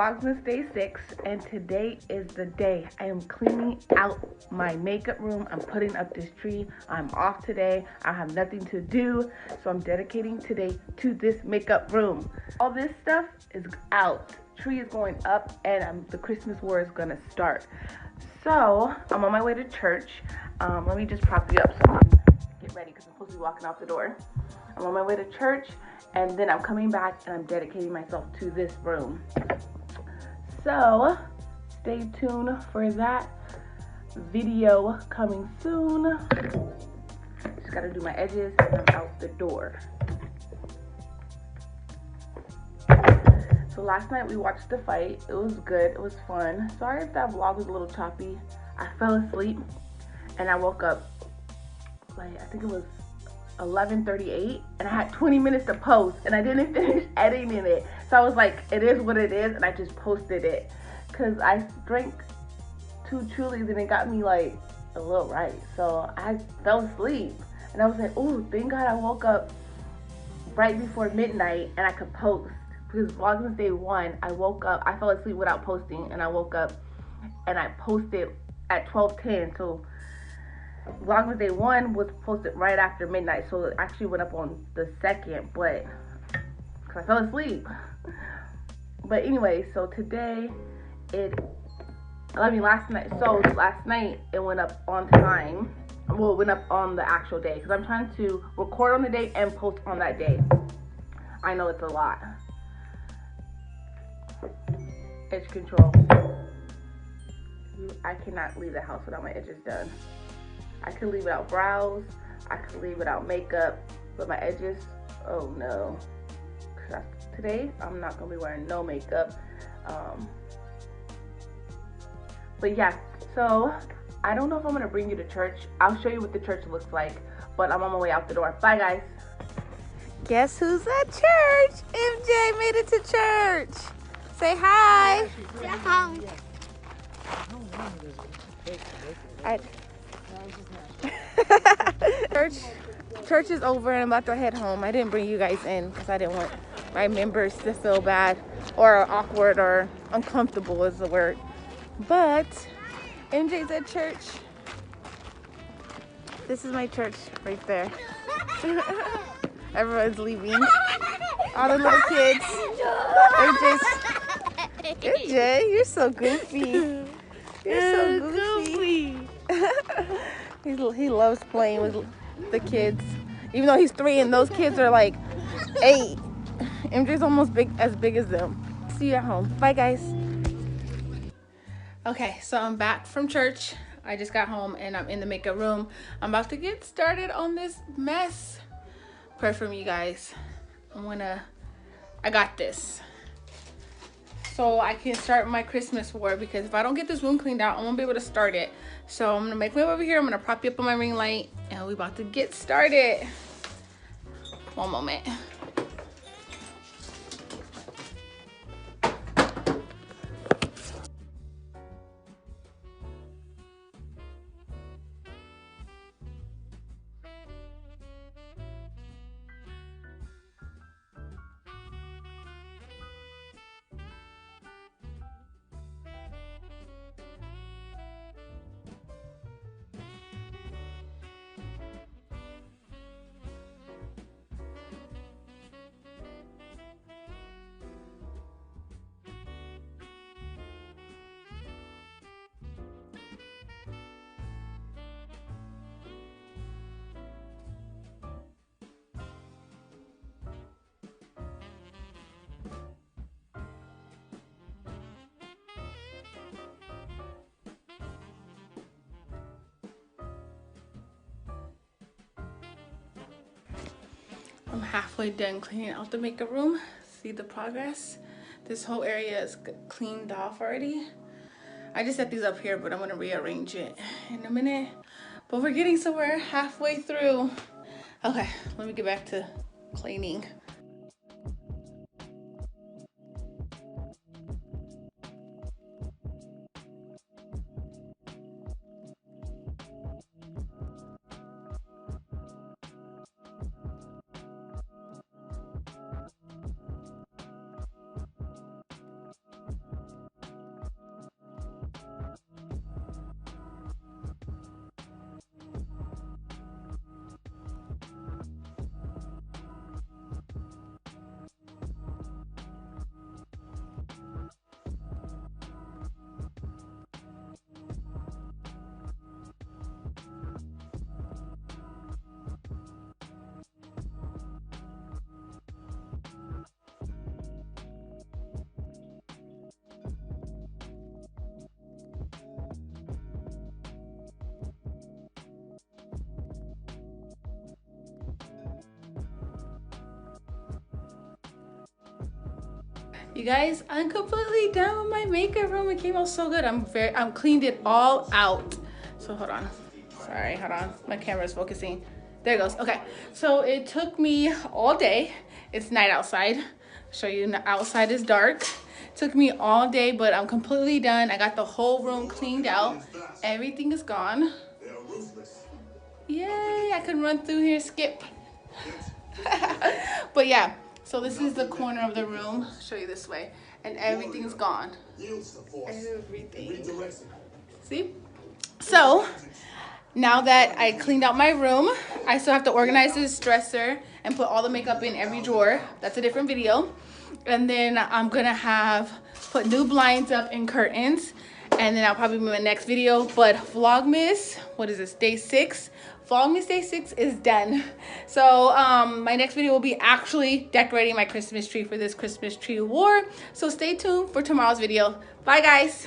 Vlogmas Day 6, and today is the day. I am cleaning out my makeup room. I'm putting up this tree. I'm off today. I have nothing to do, so I'm dedicating today to this makeup room. All this stuff is out. Tree is going up, and the Christmas war is gonna start. So I'm on my way to church. Let me just prop you up so I can get ready because I'm supposed to be walking out the door. I'm on my way to church, and then I'm coming back and I'm dedicating myself to this room. So stay tuned for that video coming soon. Just gotta do my edges and I'm out the door. So last night we watched the fight. It was good, it was fun. Sorry if that vlog was a little choppy. I fell asleep and I woke up like, I think it was 11:38, and I had 20 minutes to post and I didn't finish editing it. So I was like, it is what it is, and I just posted it because I drank 2 Trulies and it got me like a little right. So I fell asleep and I was like, oh, thank God I woke up right before midnight and I could post, because Vlogmas Day 1, I woke up, I fell asleep without posting, and I woke up and I posted at 12:10. So Vlogmas Day 1 was posted right after midnight, so it actually went up on the 2nd, but because I fell asleep. But anyway, so today last night it went up on time. Well, it went up on the actual day because I'm trying to record on the day and post on that day. I know it's a lot. Edge control. I cannot leave the house without my edges done. I could leave without brows, I could leave without makeup, but my edges, oh no. Today, I'm not gonna be wearing no makeup. But yeah, so I don't know if I'm gonna bring you to church. I'll show you what the church looks like, but I'm on my way out the door. Bye, guys. Guess who's at church? MJ made it to church. Say hi. Say hi. Church is over and I'm about to head home. I didn't bring you guys in because I didn't want my members to feel bad or awkward or uncomfortable is the word. But MJ's at church. This is my church right there. Everyone's leaving. All the little kids. MJ, you're so goofy. You're so goofy. He loves playing with the kids, even though he's 3 and those kids are like 8. MJ's almost as big as them. See you at home. Bye, guys. Okay, so I'm back from church. I just got home and I'm in the makeup room. I'm about to get started on this mess. Pray for me, guys. I got this. So I can start my Christmas war, because if I don't get this room cleaned out, I won't be able to start it. So I'm gonna make my way over here. I'm gonna prop you up on my ring light and we're about to get started. One moment. I'm halfway done cleaning out the makeup room. See the progress? This whole area is cleaned off already. I just set these up here, but I'm gonna rearrange it in a minute. But we're getting somewhere, halfway through. Okay, let me get back to cleaning. You guys, I'm completely done with my makeup room. It came out so good. I'm cleaned it all out. So hold on. Sorry, hold on. My camera's focusing. There it goes. Okay. So it took me all day. It's night outside. Show you outside is dark. It took me all day, but I'm completely done. I got the whole room cleaned out. Everything is gone. Yay, I can run through here, skip. But yeah. So this is the corner of the room. I'll show you this way. And everything's gone. Everything. See? So, now that I cleaned out my room, I still have to organize this dresser and put all the makeup in every drawer. That's a different video. And then I'm gonna put new blinds up and curtains. And then I'll probably be in my next video. But Vlogmas, what is this, day 6? Vlogmas day 6 is done. So my next video will be actually decorating my Christmas tree for this Christmas tree war. So stay tuned for tomorrow's video. Bye guys.